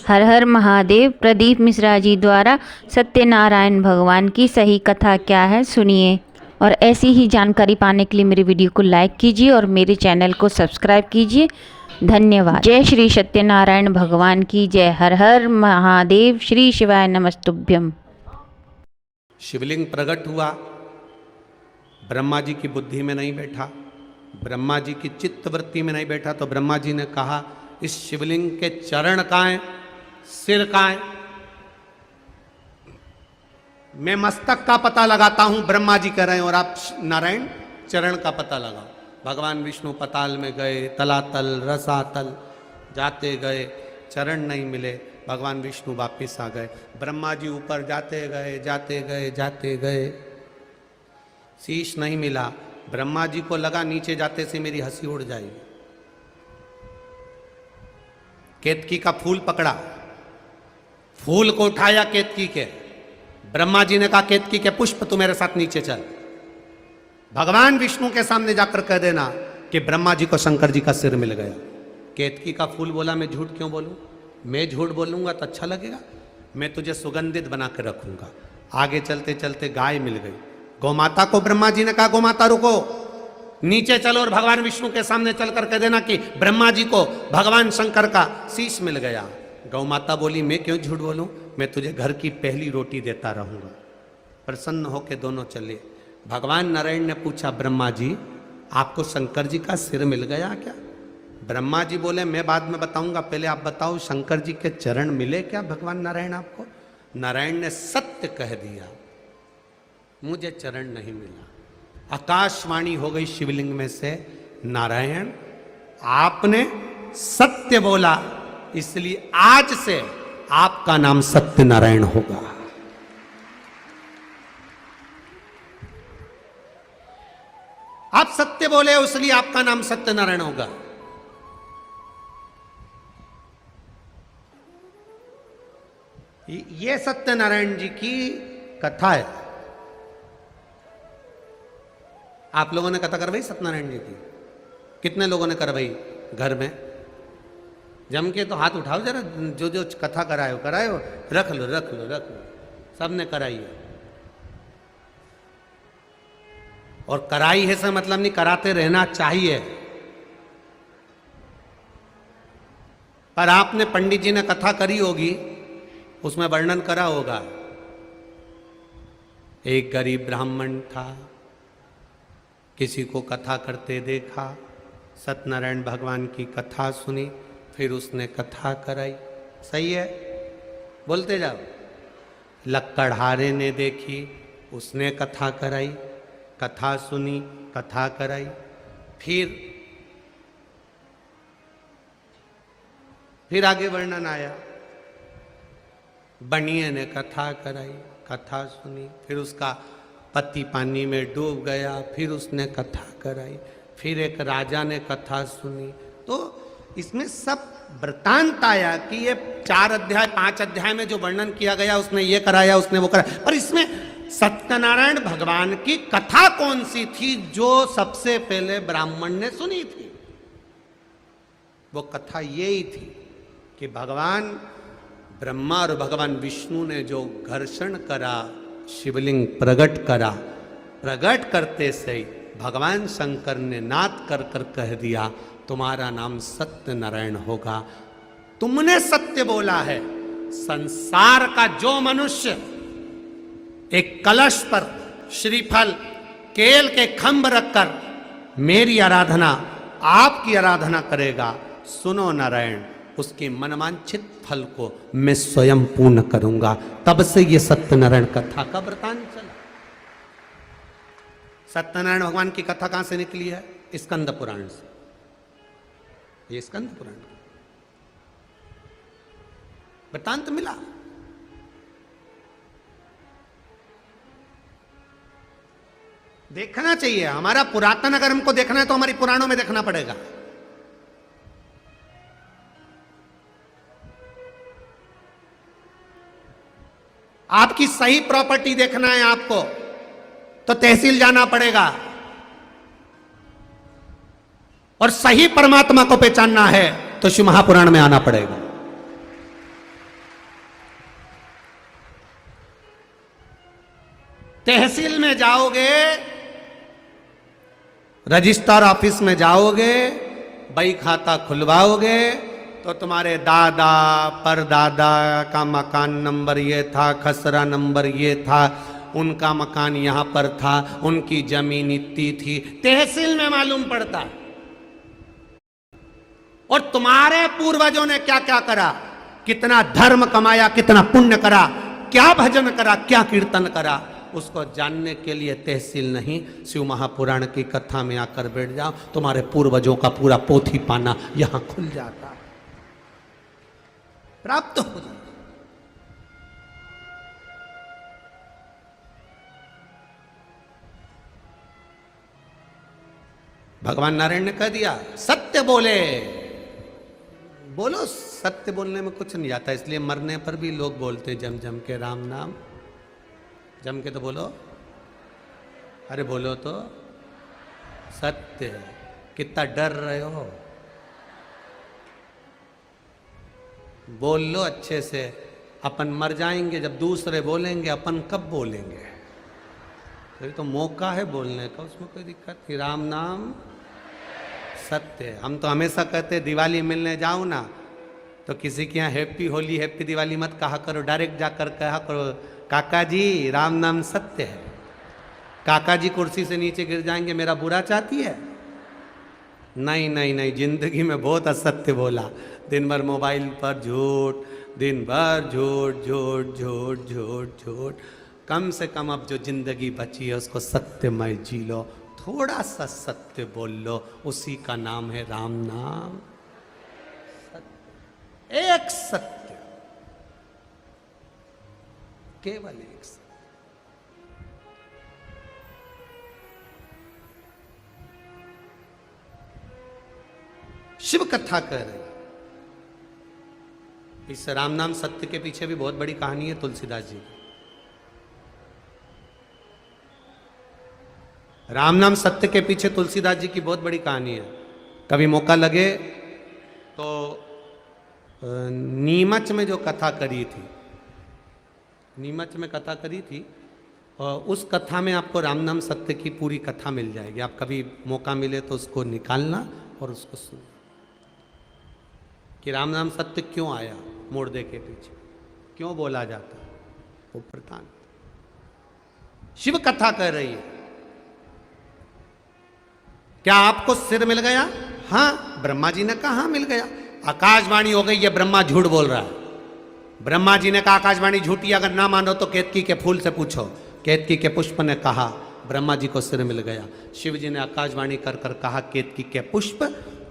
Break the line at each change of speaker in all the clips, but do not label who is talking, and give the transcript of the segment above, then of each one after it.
हर हर महादेव। प्रदीप मिश्रा जी द्वारा सत्यनारायण भगवान की सही कथा क्या है, सुनिए। और ऐसी ही जानकारी पाने के लिए मेरी वीडियो को लाइक कीजिए और मेरे चैनल को सब्सक्राइब कीजिए। धन्यवाद। जय श्री सत्यनारायण भगवान की जय। हर हर महादेव। श्री शिवाय नमस्तुभ्यम।
शिवलिंग प्रकट हुआ, ब्रह्मा जी की बुद्धि में नहीं बैठा, ब्रह्मा जी की चित्तवृत्ति में नहीं बैठा, तो ब्रह्मा जी ने कहा इस शिवलिंग के चरण कहाँ हैं, सिर कहाँ है? मैं मस्तक का पता लगाता हूं, ब्रह्मा जी कह रहे हैं, और आप नारायण चरण का पता लगाओ। भगवान विष्णु पताल में गए, तलातल रसातल जाते गए, चरण नहीं मिले। भगवान विष्णु वापिस आ गए। ब्रह्मा जी ऊपर जाते गए जाते गए जाते गए, शीश नहीं मिला। ब्रह्मा जी को लगा नीचे जाते से मेरी हंसी उड़ जाएगी। केतकी का फूल पकड़ा, फूल को उठाया केतकी के। ब्रह्मा जी ने कहा केतकी के पुष्प तू मेरे साथ नीचे चल। भगवान विष्णु के सामने जाकर कह देना कि ब्रह्मा जी को शंकर जी का सिर मिल गया। केतकी का फूल बोला मैं झूठ क्यों बोलूं, मैं झूठ बोलूंगा तो अच्छा लगेगा, मैं तुझे सुगंधित बना कर रखूंगा। आगे चलते चलते गाय मिल गई। गौमाता को ब्रह्मा जी ने कहा गौमाता रुको, नीचे चलो और भगवान विष्णु के सामने चलकर कह देना कि ब्रह्मा जी को भगवान शंकर का शीश मिल गया। गौमाता बोली मैं क्यों झूठ बोलूं, मैं तुझे घर की पहली रोटी देता रहूंगा। प्रसन्न होकर दोनों चले। भगवान नारायण ने पूछा ब्रह्मा जी आपको शंकर जी का सिर मिल गया क्या? ब्रह्मा जी बोले मैं बाद में बताऊंगा, पहले आप बताओ शंकर जी के चरण मिले क्या भगवान नारायण आपको? नारायण ने सत्य कह दिया, मुझे चरण नहीं मिला। आकाशवाणी हो गई शिवलिंग में से, नारायण आपने सत्य बोला, इसलिए आज से आपका नाम सत्यनारायण होगा। आप सत्य बोले इसलिए आपका नाम सत्यनारायण होगा। ये सत्यनारायण जी की कथा है। आप लोगों ने कथा करवाई सत्यनारायण जी की? कितने लोगों ने करवाई घर में? जम के तो हाथ उठाओ जरा, जो जो कथा कराए हो रख लो रख लो रख लो। सबने कराई है। और कराई है से मतलब नहीं कराते रहना चाहिए, पर आपने पंडित जी ने कथा करी होगी, उसमें वर्णन करा होगा। एक गरीब ब्राह्मण था, किसी को कथा करते देखा, सत्यनारायण भगवान की कथा सुनी, फिर उसने कथा कराई। सही है, बोलते जाओ। लक्कड़हारे ने देखी, उसने कथा कराई, कथा सुनी, कथा कराई। फिर आगे वर्णन आया। बनिए ने कथा कराई, कथा सुनी, फिर उसका पति पानी में डूब गया, फिर उसने कथा कराई। फिर एक राजा ने कथा सुनी। तो इसमें सब वृतांत आया कि ये 4 अध्याय 5 अध्याय में जो वर्णन किया गया, उसने ये कराया उसने वो कराया, पर इसमें सत्यनारायण भगवान की कथा कौन सी थी जो सबसे पहले ब्राह्मण ने सुनी थी? वो कथा यही थी कि भगवान ब्रह्मा और भगवान विष्णु ने जो घर्षण करा, शिवलिंग प्रकट करा, प्रकट करते से भगवान शंकर ने नाद कर कर कह दिया तुम्हारा नाम सत्यनारायण होगा। तुमने सत्य बोला है। संसार का जो मनुष्य एक कलश पर श्रीफल केल के खंभ रखकर मेरी आराधना, आपकी आराधना करेगा, सुनो नारायण, उसके मनवांछित फल को मैं स्वयं पूर्ण करूंगा। तब से ये सत्यनारायण कथा का वृतांत चला। सत्यनारायण भगवान की कथा कहां से निकली है? स्कंद पुराण से। ये स्कंद पुराण वृतांत मिला। देखना चाहिए। हमारा पुरातन अगर हमको देखना है तो हमारी पुराणों में देखना पड़ेगा। आपकी सही प्रॉपर्टी देखना है आपको तो तहसील जाना पड़ेगा, और सही परमात्मा को पहचानना है तो शिव महापुराण में आना पड़ेगा। तहसील में जाओगे, रजिस्ट्रार ऑफिस में जाओगे, बही खाता खुलवाओगे तो तुम्हारे दादा परदादा का मकान नंबर ये था, खसरा नंबर ये था, उनका मकान यहां पर था, उनकी जमीन इतनी थी, तहसील में मालूम पड़ता। और तुम्हारे पूर्वजों ने क्या क्या करा, कितना धर्म कमाया, कितना पुण्य करा, क्या भजन करा, क्या कीर्तन करा, उसको जानने के लिए तहसील नहीं, शिव महापुराण की कथा में आकर बैठ जाओ, तुम्हारे पूर्वजों का पूरा पोथी पाना यहां खुल जाता है, प्राप्त हो जाता। भगवान नारायण ने कह दिया सत्य बोले, बोलो, सत्य बोलने में कुछ नहीं आता, इसलिए मरने पर भी लोग बोलते जम जम के राम नाम, जम के तो बोलो, अरे बोलो तो सत्य। कितना डर रहे हो, बोल लो अच्छे से, अपन मर जाएंगे, जब दूसरे बोलेंगे अपन कब बोलेंगे, तो मौका है बोलने का, उसमें कोई दिक्कत नहीं, राम नाम सत्य। हम तो हमेशा कहते दिवाली मिलने जाओ ना तो किसी के यहाँ हैप्पी होली हैप्पी दिवाली मत कहा करो, डायरेक्ट जाकर कहा करो काका जी राम नाम सत्य है। काका जी कुर्सी से नीचे गिर जाएंगे, मेरा बुरा चाहती है? नहीं नहीं नहीं, जिंदगी में बहुत असत्य बोला, दिन भर मोबाइल पर झूठ, दिन भर झूठ झूठ झूठ झूठ झूठ। कम से कम अब जो जिंदगी बची है उसको सत्यमय जी लो, थोड़ा सा सत्य बोल लो, उसी का नाम है राम नाम। सत्य, एक सत्य, केवल एक सत्य। शिव कथा कह रहे, इस राम नाम सत्य के पीछे भी बहुत बड़ी कहानी है तुलसीदास जी की। राम नाम सत्य के पीछे तुलसीदास जी की बहुत बड़ी कहानी है। कभी मौका लगे तो नीमच में जो कथा करी थी, नीमच में कथा करी थी, और उस कथा में आपको राम नाम सत्य की पूरी कथा मिल जाएगी। आप कभी मौका मिले तो उसको निकालना और उसको सुनना कि राम नाम सत्य क्यों आया मुर्दे के पीछे, क्यों बोला जाता है, वो प्रधान शिव कथा कर रही है। क्या आपको सिर मिल गया? हाँ, ब्रह्मा जी ने कहा हाँ मिल गया, आकाशवाणी हो गई, ये ब्रह्मा झूठ बोल रहा है। ब्रह्मा जी ने कहा आकाशवाणी झूठी, अगर ना मानो तो केतकी के फूल से पूछो। केतकी के पुष्प ने कहा ब्रह्मा जी को सिर मिल गया। शिव जी ने आकाशवाणी कर कर कहा केतकी के पुष्प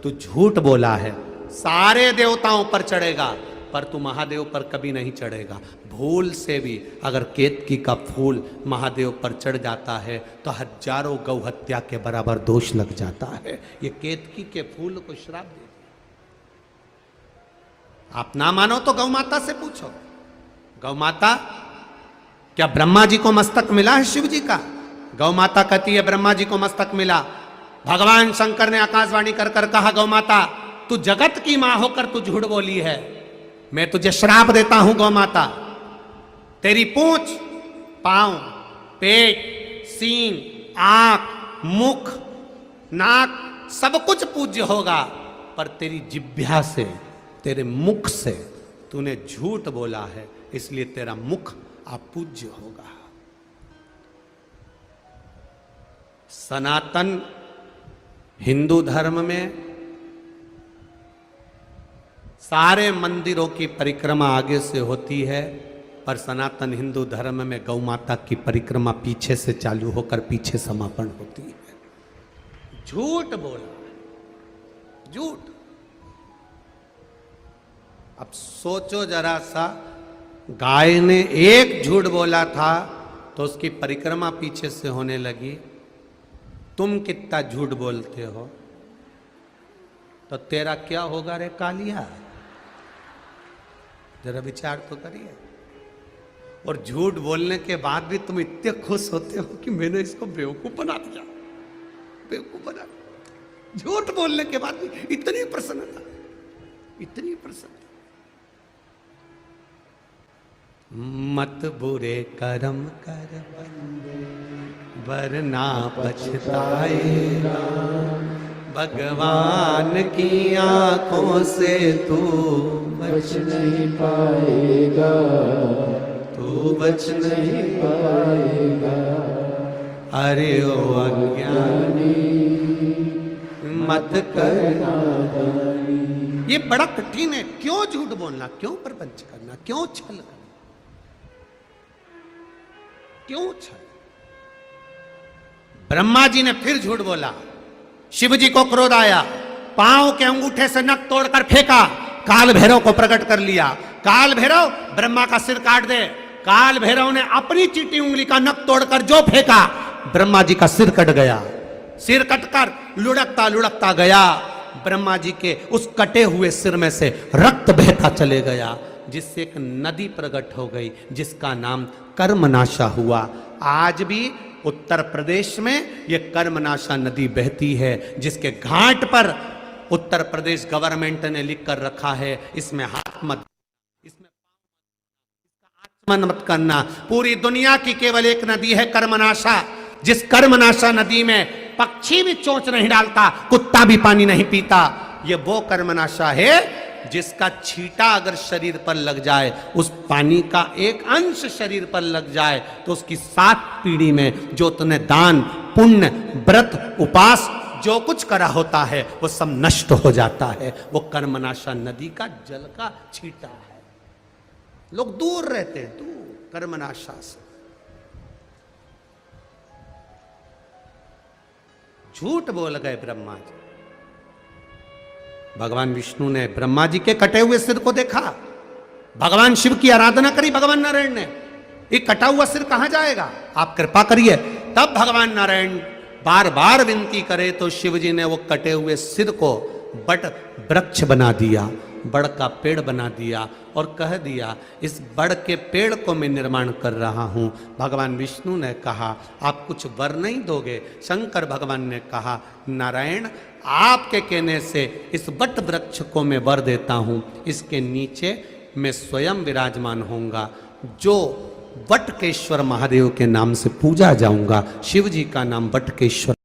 तू झूठ बोला है, सारे देवताओं पर चढ़ेगा पर तू महादेव पर कभी नहीं चढ़ेगा। भूल से भी अगर केतकी का फूल महादेव पर चढ़ जाता है तो हजारों गौ हत्या के बराबर दोष लग जाता है। ये केतकी के फूल को श्राप दे दिया। आप ना मानो तो गौ माता से पूछो। गौ माता, क्या ब्रह्मा जी को मस्तक मिला है शिव जी का? गौ माता कहती है ब्रह्मा जी को मस्तक मिला। भगवान शंकर ने आकाशवाणी कर कर कहा गौ माता तू जगत की मां होकर तू झूठ बोली है, मैं तुझे श्राप देता हूं गौ माता। तेरी पूंछ, पांव, पेट, सींग, आंख, मुख, नाक सब कुछ पूज्य होगा, पर तेरी जिह्वा से, तेरे मुख से तूने झूठ बोला है, इसलिए तेरा मुख अपूज्य होगा। सनातन हिंदू धर्म में सारे मंदिरों की परिक्रमा आगे से होती है, पर सनातन हिंदू धर्म में गौ माता की परिक्रमा पीछे से चालू होकर पीछे समापन होती है। झूठ बोला, झूठ। अब सोचो जरा सा, गाय ने एक झूठ बोला था तो उसकी परिक्रमा पीछे से होने लगी। तुम कितना झूठ बोलते हो तो तेरा क्या होगा रे कालिया? जरा विचार तो करिए। और झूठ बोलने के बाद भी तुम इतने खुश होते हो कि मैंने इसको बेवकूफ बना दिया, बेवकूफ बना दिया। झूठ बोलने के बाद भी इतनी प्रसन्नता, इतनी प्रसन्नता। मत बुरे कर्म कर बंदे वरना पछताएगा। भगवान की आंखों से तू
बच नहीं पाएगा,
तू बच नहीं
पाएगा।
अरे ओ अज्ञानी मत करना। ये बड़ा कठिन है। क्यों झूठ बोलना, क्यों प्रपंच करना, क्यों छल करना, क्यों छल। ब्रह्मा जी ने फिर झूठ बोला। शिव जी को क्रोध आया, पांव के अंगूठे से नख तोड़कर फेंका, काल भैरव को प्रकट कर लिया। काल भैरव ब्रह्मा का सिर काट दे। काल भैरव ने अपनी चीटी उंगली का नख तोड़कर जो फेंका, ब्रह्मा जी का सिर कट गया। सिर कटकर लुढ़कता लुढ़कता गया। ब्रह्मा जी के उस कटे हुए सिर में से रक्त बहता चले गया, जिससे एक नदी प्रकट हो गई, जिसका नाम कर्मनाशा हुआ। आज भी उत्तर प्रदेश में यह कर्मनाशा नदी बहती है, जिसके घाट पर उत्तर प्रदेश गवर्नमेंट ने लिख कर रखा है, इसमें हाथ मत, इसमें आचमन मत करना। पूरी दुनिया की केवल एक नदी है कर्मनाशा, जिस कर्मनाशा नदी में पक्षी भी चोंच नहीं डालता, कुत्ता भी पानी नहीं पीता। ये वो कर्मनाशा है जिसका छींटा अगर शरीर पर लग जाए, उस पानी का एक अंश शरीर पर लग जाए, तो उसकी 7 पीढ़ी में जो तुमने दान पुण्य व्रत उपास जो कुछ करा होता है वो सब नष्ट हो जाता है। वो कर्मनाशा नदी का जल का छींटा है। लोग दूर रहते हैं, दूर कर्मनाशा से। झूठ बोल गए ब्रह्मा जी। भगवान विष्णु ने ब्रह्मा जी के कटे हुए सिर को देखा। भगवान शिव की आराधना करी भगवान नारायण ने। ये कटा हुआ सिर कहां जाएगा, आप कृपा करिए। तब भगवान नारायण बार बार विनती करे तो शिव जी ने वो कटे हुए सिर को बट वृक्ष बना दिया, बड़ का पेड़ बना दिया और कह दिया, इस बड़ के पेड़ को मैं निर्माण कर रहा हूं। भगवान विष्णु ने कहा, आप कुछ वर नहीं दोगे? शंकर भगवान ने कहा, नारायण आपके कहने से इस बट वृक्ष को मैं वर देता हूं, इसके नीचे मैं स्वयं विराजमान होऊंगा, जो बटकेश्वर महादेव के नाम से पूजा जाऊंगा। शिव जी का नाम बटकेश्वर